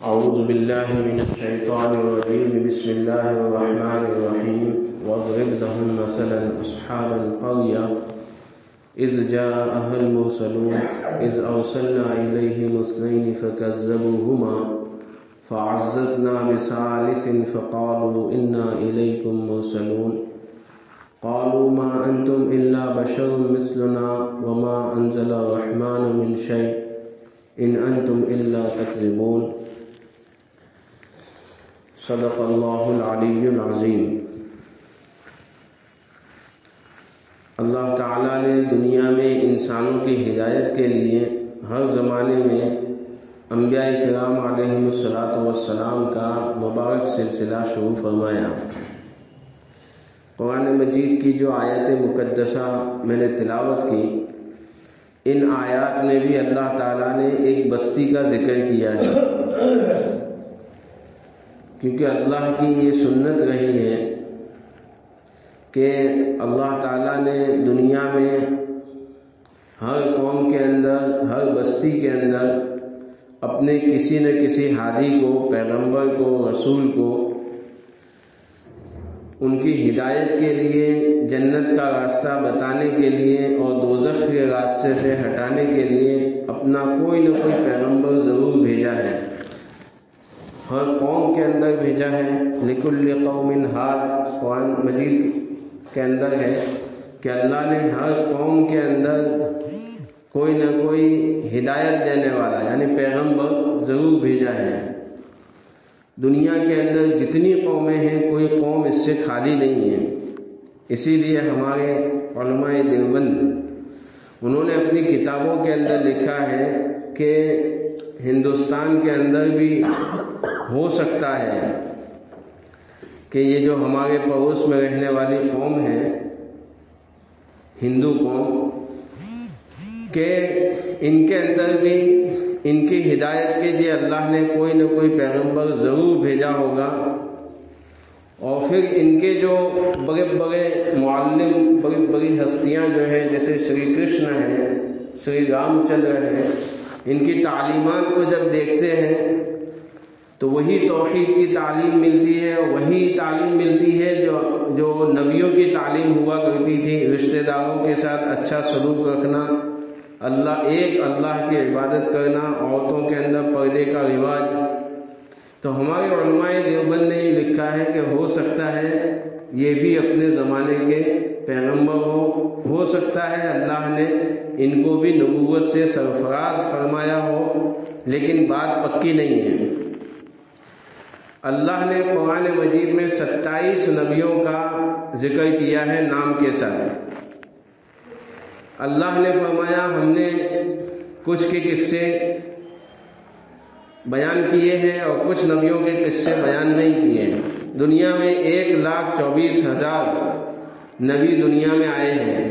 أعوذ بالله من الشيطان الرجيم بسم الله الرحمن الرحيم واضرب لهم مثلا أصحاب القرية إذ جاءها المرسلون إذ أرسلنا إليهم اثنين فكذبوهما فعززنا بثالث فقالوا إنا إليكم مرسلون قالوا ما أنتم إلا بشر مثلنا وما أنزل الرحمن من شيء إن أنتم إلا تكذبون صدق اللہ العلی العظیم۔ اللہ تعالیٰ نے دنیا میں انسانوں کی ہدایت کے لیے ہر زمانے میں انبیاء کرام علیہم الصلاۃ والسلام کا مبارک سلسلہ شروع فرمایا۔ قرآن مجید کی جو آیت مقدسہ میں نے تلاوت کی، ان آیات میں بھی اللہ تعالیٰ نے ایک بستی کا ذکر کیا ہے، کیونکہ اللہ کی یہ سنت رہی ہے کہ اللہ تعالیٰ نے دنیا میں ہر قوم کے اندر، ہر بستی کے اندر اپنے کسی نہ کسی ہادی کو، پیغمبر کو، رسول کو ان کی ہدایت کے لیے، جنت کا راستہ بتانے کے لیے اور دوزخ کے راستے سے ہٹانے کے لیے اپنا کوئی نہ کوئی پیغمبر ضرور بھیجا ہے، ہر قوم کے اندر بھیجا ہے۔ لِكُلِّ قَوْمٍ ہاد قرآن مجید کے اندر ہے کہ اللہ نے ہر قوم کے اندر کوئی نہ کوئی ہدایت دینے والا یعنی پیغمبر ضرور بھیجا ہے۔ دنیا کے اندر جتنی قومیں ہیں، کوئی قوم اس سے خالی نہیں ہے۔ اسی لیے ہمارے علماء دیوبند انہوں نے اپنی کتابوں کے اندر لکھا ہے کہ ہندوستان کے اندر بھی ہو سکتا ہے کہ یہ جو ہمارے پڑوس میں رہنے والی قوم ہے، ہندو قوم، کہ ان کے اندر بھی ان کی ہدایت کے لیے اللہ نے کوئی نہ کوئی پیغمبر ضرور بھیجا ہوگا، اور پھر ان کے جو بڑے بڑے معلم، بڑی بڑی ہستیاں جو ہیں، جیسے شری کرشن ہیں، شری رام چندر ہیں، ان کی تعلیمات کو جب دیکھتے ہیں تو وہی توحید کی تعلیم ملتی ہے، وہی تعلیم ملتی ہے جو نبیوں کی تعلیم ہوا کرتی تھی، رشتہ داروں کے ساتھ اچھا سلوک رکھنا، ایک اللہ کی عبادت کرنا، عورتوں کے اندر پردے کا رواج۔ تو ہمارے علماء دیوبند نے یہ لکھا ہے کہ ہو سکتا ہے یہ بھی اپنے زمانے کے پیغمبر ہو سکتا ہے اللہ نے ان کو بھی نبوت سے سرفراز فرمایا ہو، لیکن بات پکی نہیں ہے۔ اللہ نے قرآن مجید میں 27 نبیوں کا ذکر کیا ہے نام کے ساتھ۔ اللہ نے فرمایا ہم نے کچھ کے قصے بیان کیے ہیں اور کچھ نبیوں کے قصے بیان نہیں کیے ہیں۔ دنیا میں 1,24,000 نبی دنیا میں آئے ہیں۔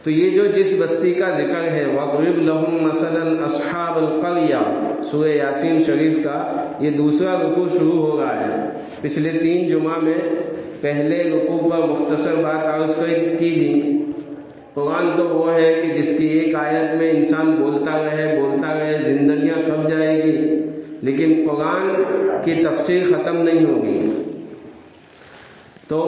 تو یہ جو جس بستی کا ذکر ہے، وَاضْرِبْ لَهُمْ مَثَلًا أَصْحَابَ الْقَرْيَةِ، سورہ یاسین شریف کا یہ دوسرا رکوع شروع ہو رہا ہے۔ پچھلے 3 جمعہ میں پہلے رکوع پر مختصر بات عرض کی تھی۔ قرآن تو وہ ہے کہ جس کی ایک آیت میں انسان بولتا رہے زندگیاں کھپ جائے گی، لیکن قرآن کی تفسیر ختم نہیں ہوگی۔ تو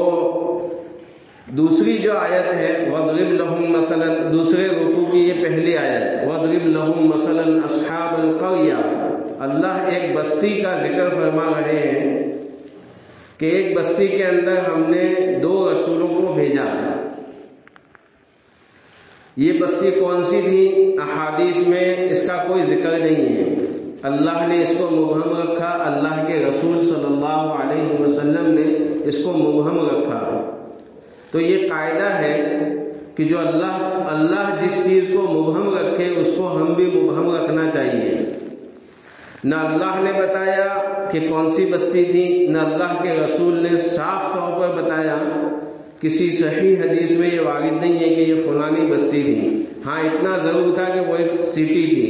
دوسری جو آیت ہے وَاضْرِبْ لَهُمْ مَثَلًا، دوسرے رکوع کی یہ پہلی آیت وَاضْرِبْ لَهُمْ مَثَلًا أَصْحَابَ الْقَرْيَةِ، اللہ ایک بستی کا ذکر فرما رہے ہیں کہ ایک بستی کے اندر ہم نے 2 رسولوں کو بھیجا۔ یہ بستی کون سی تھی؟ احادیث میں اس کا کوئی ذکر نہیں ہے، اللہ نے اس کو مبہم رکھا، اللہ کے رسول صلی اللہ علیہ وسلم نے اس کو مبہم رکھا۔ تو یہ قاعدہ ہے کہ جو اللہ جس چیز کو مبہم رکھے اس کو ہم بھی مبہم رکھنا چاہیے۔ نہ اللہ نے بتایا کہ کون سی بستی تھی، نہ اللہ کے رسول نے صاف طور پر بتایا، کسی صحیح حدیث میں یہ وارد نہیں ہے کہ یہ فلانی بستی تھی۔ ہاں اتنا ضرور تھا کہ وہ ایک سٹی تھی،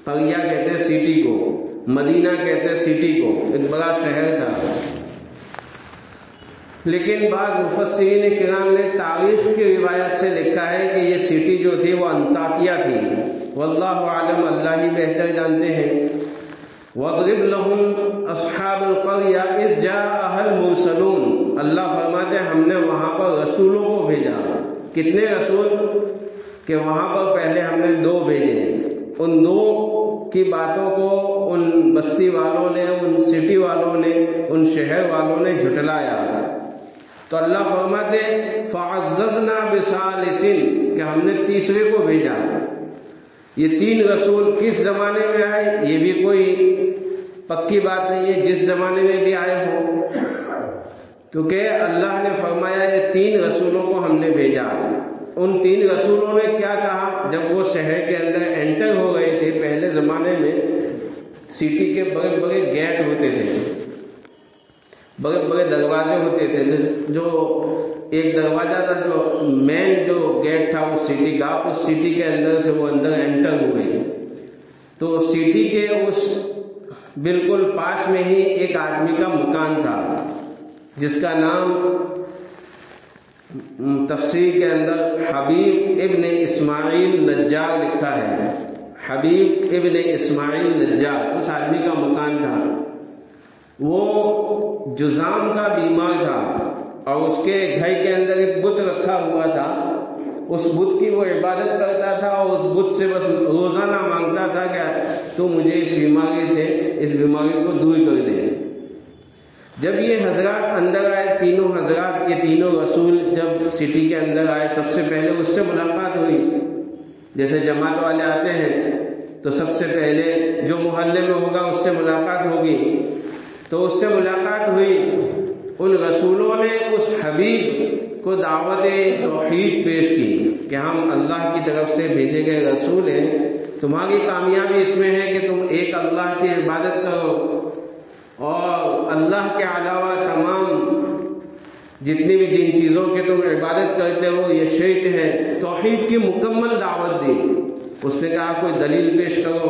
قریہ کہتے ہیں سٹی کو، مدینہ کہتے ہیں سٹی کو، ایک بڑا شہر تھا۔ لیکن بعض مفسرین کرام نے تاریخ کی روایت سے لکھا ہے کہ یہ سٹی جو تھی وہ انطاکیہ تھی، واللہ عالم، اللہ ہی بہتر جانتے ہیں۔ وَاضْرِبْ لَهُمْ أَصْحَابَ الْقَرْيَةِ إِذْ جَاءَهَا الْمُرْسَلُونَ، اللہ فرماتے ہیں ہم نے وہاں پر رسولوں کو بھیجا. کتنے رسول؟ کہ وہاں پر پہلے ہم نے 2 بھیجے. ان 2 کی باتوں کو ان بستی والوں نے، ان سٹی والوں نے، ان شہر والوں نے جھٹلایا. تو اللہ فرماتے فَعَزَّزْنَا بِثَالِثٍ، کہ ہم نے تیسرے کو بھیجا. یہ 3 رسول کس زمانے میں آئے یہ بھی کوئی پکی بات نہیں ہے، جس زمانے میں بھی آئے ہوں. تو کہ اللہ نے فرمایا یہ 3 رسولوں کو ہم نے بھیجا. ان 3 رسولوں نے کیا کہا؟ جب وہ شہر کے اندر انٹر ہو گئے تھے، پہلے زمانے میں سٹی کے بڑے بڑے گیٹ ہوتے تھے، بڑے بڑے دروازے ہوتے تھے. جو ایک دروازہ تھا، جو مین جو گیٹ تھا اس سٹی کا، اس سٹی کے اندر سے وہ اندر انٹر ہوئے. تو سٹی کے اس بالکل پاس میں ہی ایک آدمی کا مکان تھا جس کا نام تفسیر کے اندر حبیب ابن اسماعیل نجار لکھا ہے. حبیب ابن اسماعیل نجار اس آدمی کا مکان تھا. وہ جذام کا بیمار تھا اور اس کے گھر کے اندر ایک بت رکھا ہوا تھا. اس بت کی وہ عبادت کرتا تھا اور اس بت سے بس روزانہ مانگتا تھا کہ تو مجھے اس بیماری کو دور کر دے. جب یہ حضرات اندر آئے، تینوں حضرات، یہ تینوں رسول جب سٹی کے اندر آئے، سب سے پہلے اس سے ملاقات ہوئی. جیسے جماعت والے آتے ہیں تو سب سے پہلے جو محلے میں ہوگا اس سے ملاقات ہوگی. تو اس سے ملاقات ہوئی. ان رسولوں نے اس حبیب کو دعوت توحید پیش کی کہ ہم اللہ کی طرف سے بھیجے گئے رسول ہیں، تمہاری کامیابی اس میں ہے کہ تم ایک اللہ کی عبادت کرو اور اللہ کے علاوہ تمام جتنی بھی جن چیزوں کے تم عبادت کرتے ہو یہ شرک ہے. توحید کی مکمل دعوت دی. اس نے کہا کوئی دلیل پیش کرو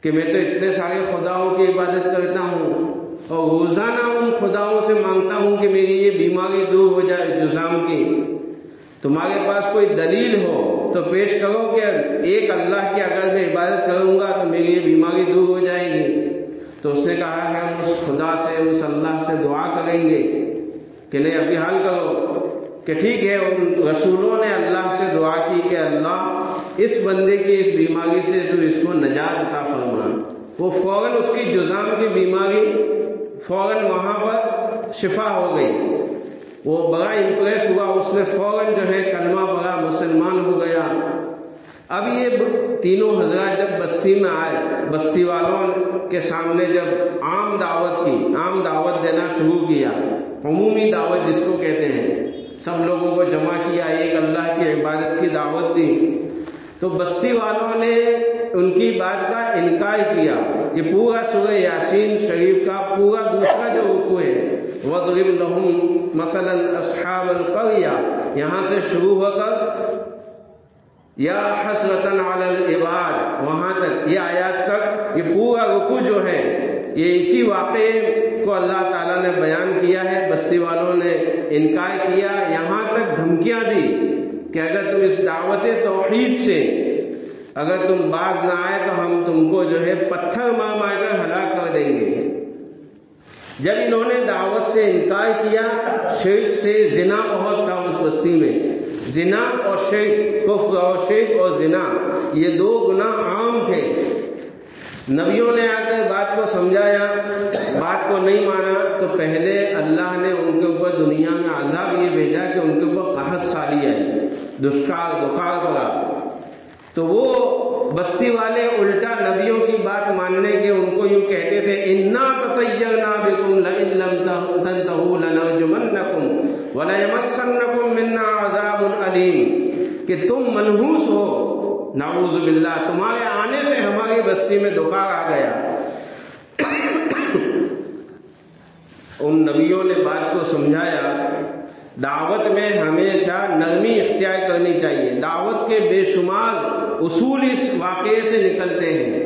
کہ میں تو اتنے سارے خداؤں کی عبادت کرتا ہوں اور روزانہ ان خداؤں سے مانگتا ہوں کہ میری یہ بیماری دور ہو جائے جذام کی. تمہارے پاس کوئی دلیل ہو تو پیش کرو کہ ایک اللہ کی اگر میں عبادت کروں گا تو میری یہ بیماری دور ہو جائے گی. تو اس نے کہا کہ ہم اس خدا سے، اس اللہ سے دعا کریں گے کہ نہیں ابھی حل کرو. کہ ٹھیک ہے. ان رسولوں نے اللہ سے دعا کی کہ اللہ اس بندے کی اس بیماری سے تو اس کو نجات عطا فرما. وہ فوراً اس کی جذام کی بیماری فوراً وہاں پر شفا ہو گئی. وہ بڑا امپریس ہوا. اس نے فوراً جو ہے کلمہ پڑھا، مسلمان ہو گیا. اب یہ تینوں حضرات جب بستی میں آئے، بستی والوں کے سامنے جب عام دعوت دینا شروع کیا، عمومی دعوت جس کو کہتے ہیں، سب لوگوں کو جمع کیا، ایک اللہ کی عبادت کی دعوت دی. تو بستی والوں نے ان کی بات کا انکار کیا. یہ پورا سورہ یاسین شریف کا پورا دوسرا جو رکوع ہے، وَاضْرِبْ لَهُمْ مَثَلًا أَصْحَابَ الْقَرْيَةِ، یہاں سے شروع ہو کر یا حسرتاً علی العباد وہاں تک، یہ آیات تک، یہ پورا رکوع جو ہے یہ اسی واقعے کو اللہ تعالیٰ نے بیان کیا ہے. بستی والوں نے انکار کیا، یہاں تک دھمکیاں دی کہ اگر تم اس دعوت توحید سے اگر تم باز نہ آئے تو ہم تم کو جو ہے پتھر مار مار کر ہلاک کر دیں گے. جب انہوں نے دعوت سے انکار کیا، شرک سے، زنا بہت تھا اس بستی میں. زنا اور شرک، کفر اور شرک اور زنا، یہ 2 گناہ عام تھے. نبیوں نے آ کر بات کو سمجھایا، بات کو نہیں مانا تو پہلے اللہ نے ان کے اوپر دنیا میں عذاب یہ بھیجا کہ ان کے اوپر قحط سالی آئی، دکار پڑا. تو وہ بستی والے الٹا نبیوں کی بات ماننے کے ان کو یوں کہتے تھے اِنَّا تَطَيَّرْنَا بِكُمْ لَئِن لَّمْ تَنْتَهُوا لَنَرْجُمَنَّكُمْ وَلَيَمَسَّنَّكُمْ مِنَّا عَذَابٌ أَلِيمٌ، کہ تم منحوس ہو، نعوذ باللہ، تمہارے آنے سے ہماری بستی میں دکار آ گیا. ان نبیوں نے بات کو سمجھایا. دعوت میں ہمیشہ نرمی اختیار کرنی چاہیے. دعوت کے بے شمار اصول اس واقعے سے نکلتے ہیں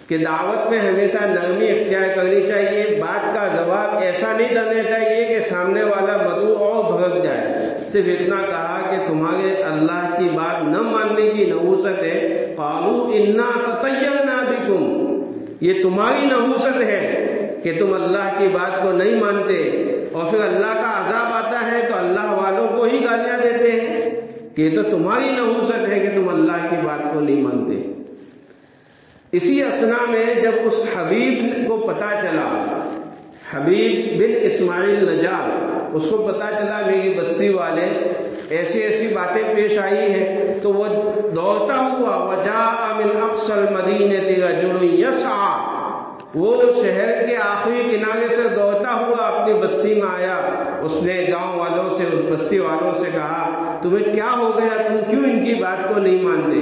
کہ دعوت میں ہمیشہ نرمی اختیار کرنی چاہیے. بات کا جواب ایسا نہیں دینا چاہیے کہ سامنے والا مدعو اور بھڑک جائے. صرف اتنا کہا کہ تمہارے اللہ کی بات نہ ماننے کی نحوست ہے. قالوا انا تطیرنا بکم، یہ تمہاری نحوست ہے کہ تم اللہ کی بات کو نہیں مانتے، اور پھر اللہ کا عذاب آتا ہے تو اللہ والوں کو ہی گالیاں دیتے ہیں کہ یہ تو تمہاری نحوست ہے کہ تم اللہ کی بات کو نہیں مانتے۔ اسی اثنا میں جب اس حبیب کو پتا چلا، حبیب بن اسماعیل نجار، اس کو پتا چلا میری بستی والے ایسی ایسی باتیں پیش آئی ہیں، تو وہ دوڑتا ہوا وجاء من اقصى المدینہ رجل یسعى، وہ شہر کے آخری کنارے سے دوڑتا ہوا اپنی بستی میں آیا۔ اس نے گاؤں والوں سے، اس بستی والوں سے کہا تمہیں کیا ہو گیا، تم کیوں ان کی بات کو نہیں مانتے؟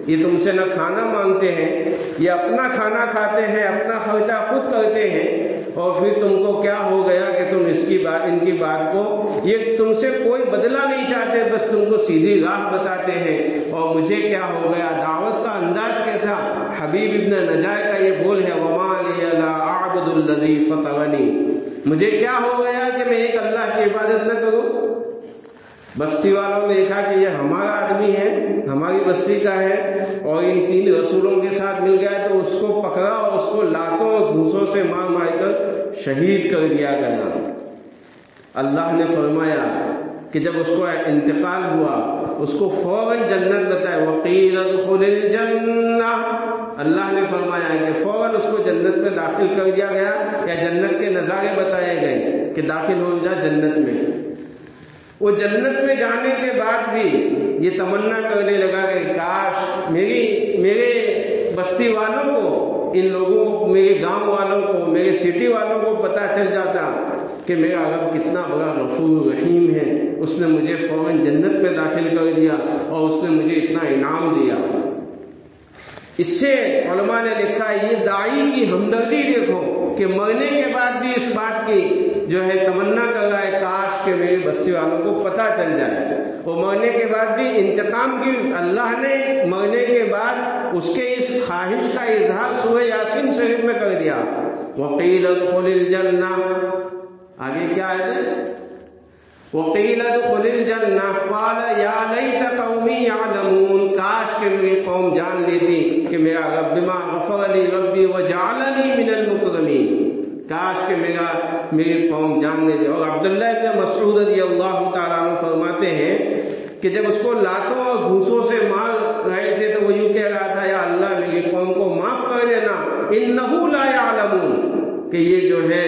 یہ تم سے نہ کھانا مانگتے ہیں، یہ اپنا کھانا کھاتے ہیں، اپنا خرچہ خود کرتے ہیں، اور پھر تم کو کیا ہو گیا کہ تم ان کی بات کو، یہ تم سے کوئی بدلہ نہیں چاہتے، بس تم کو سیدھی راہ بتاتے ہیں، اور مجھے کیا ہو گیا؟ دعوت کا انداز کیسا! حبیب ابن نجار کا یہ بول ہے وما لی لا اعبد الذی فطرنی، مجھے کیا ہو گیا کہ میں ایک اللہ کی عبادت نہ کروں؟ بستی والوں نے دیکھا کہ یہ ہمارا آدمی ہے، ہماری بستی کا ہے، اور ان 3 رسولوں کے ساتھ مل گیا، تو اس کو پکڑا اور اس کو لاتوں اور گھوسوں سے مار مار کر شہید کر دیا گیا۔ اللہ نے فرمایا کہ جب اس کو انتقال ہوا اس کو فوراً جنت بتائے، وقیل ادخل الجنہ، اللہ نے فرمایا کہ فوراً اس کو جنت میں داخل کر دیا گیا، یا جنت کے نظارے بتائے گئے کہ داخل ہو جا جنت میں۔ وہ جنت میں جانے کے بعد بھی یہ تمنا کرنے لگا کہ کاش میرے بستی والوں کو، ان لوگوں کو، میرے گاؤں والوں کو، میرے سٹی والوں کو پتہ چل جاتا کہ میرا رب کتنا بڑا غفور رحیم ہے، اس نے مجھے فوراً جنت میں داخل کر دیا اور اس نے مجھے اتنا انعام دیا۔ اس سے علماء نے لکھا ہے یہ داعی کی ہمدردی دیکھو کہ مرنے کے بعد بھی اس بات کی جو ہے تمنا کر رہا ہے کاش کہ میری بستی والوں کو پتہ چل جائے، اور مرنے کے بعد بھی انتقام کی اللہ نے مرنے کے بعد اس کے اس خواہش کا اظہار سورہ یاسین شریف میں کر دیا، وقیل ادخل الجنہ۔ آگے کیا ہے؟ وقیل ادخل الجنہ قال یا لیت قومی یعلمون، کاش کہ میری قوم جان لیتی کہ میرا رب بما غفر لی ربی وجعلنی من المکرمین، کاش کہ میری قوم جان لیتی۔ اور عبداللہ ابن مسعود رضی اللہ تعالیٰ عنہ فرماتے ہیں کہ جب اس کو لاتوں اور گھوسوں سے مار رہے تھے تو وہ یوں کہہ رہا تھا یا اللہ میری قوم کو معاف کر دینا، انہو لا یعلمون، کہ یہ جو ہے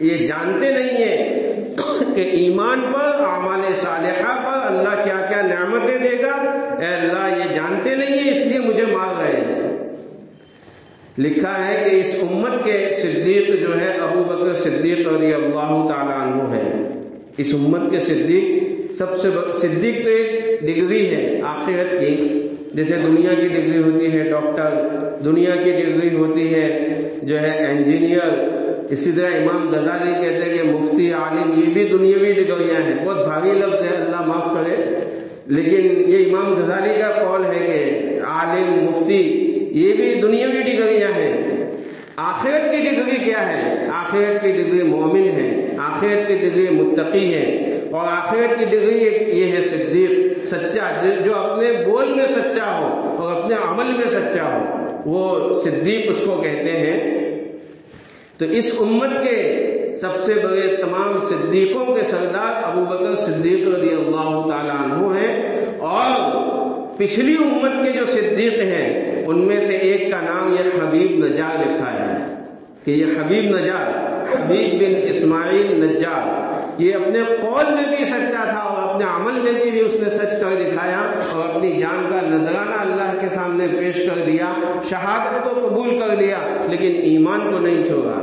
یہ جانتے نہیں ہیں کہ ایمان پر، اعمال صالحہ پر اللہ کیا کیا نعمتیں دے گا، اے اللہ یہ جانتے نہیں ہیں اس لیے مجھے مار رہے ہیں۔ لکھا ہے کہ اس امت کے صدیق جو ہے ابو بکر صدیق رضی اللہ تعالیٰ عنہ ہے، اس امت کے صدیق سب سے صدیق تو ایک ڈگری ہے آخرت کی، جیسے دنیا کی ڈگری ہوتی ہے ڈاکٹر، دنیا کی ڈگری ہوتی ہے جو ہے انجینئر، اسی طرح امام غزالی کہتے ہیں کہ مفتی، عالم، یہ بھی دنیاوی ڈگریاں ہیں، بہت بھاری لفظ ہے اللہ معاف کرے، لیکن یہ امام غزالی کا قول ہے کہ عالم، مفتی یہ بھی دنیاوی ڈگریاں ہیں۔ آخرت کی ڈگری کیا ہے؟ آخرت کی ڈگری مومن ہے، آخرت کی ڈگری متقی ہے، اور آخرت کی ڈگری یہ ہے صدیق، سچا، جو اپنے بول میں سچا ہو اور اپنے عمل میں سچا ہو، وہ صدیق اس کو کہتے ہیں۔ تو اس امت کے سب سے بڑے تمام صدیقوں کے سردار ابو بکر صدیق رضی اللہ تعالیٰ عنہ ہیں، اور پچھلی امت کے جو صدیق ہیں ان میں سے ایک کا نام یہ حبیب نجار لکھا ہے کہ یہ حبیب نجار، حبیب بن اسماعیل نجار، یہ اپنے قول میں بھی سچا تھا اور اپنے عمل میں بھی اس نے سچ کر دکھایا، اور اپنی جان کا نذرانہ اللہ کے سامنے پیش کر دیا، شہادت کو قبول کر لیا لیکن ایمان کو نہیں چھوڑا۔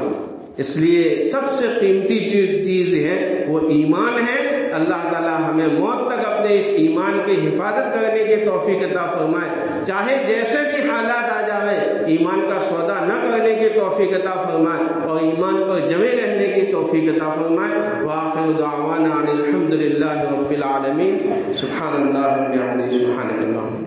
اس لیے سب سے قیمتی چیز ہے وہ ایمان ہے۔ اللہ تعالی ہمیں موت تک اپنے اس ایمان کی حفاظت کرنے کی توفیق عطا فرمائے، چاہے جیسے بھی حالات آ جائے ایمان کا سودا نہ کرنے کی توفیق عطا فرمائے، اور ایمان پر جمے رہنے کی توفیق عطا فرمائے۔ وآخر دعوانا ان الحمد للہ رب العالمین۔ سبحان اللہ وبحمدہ، سبحانک اللہم۔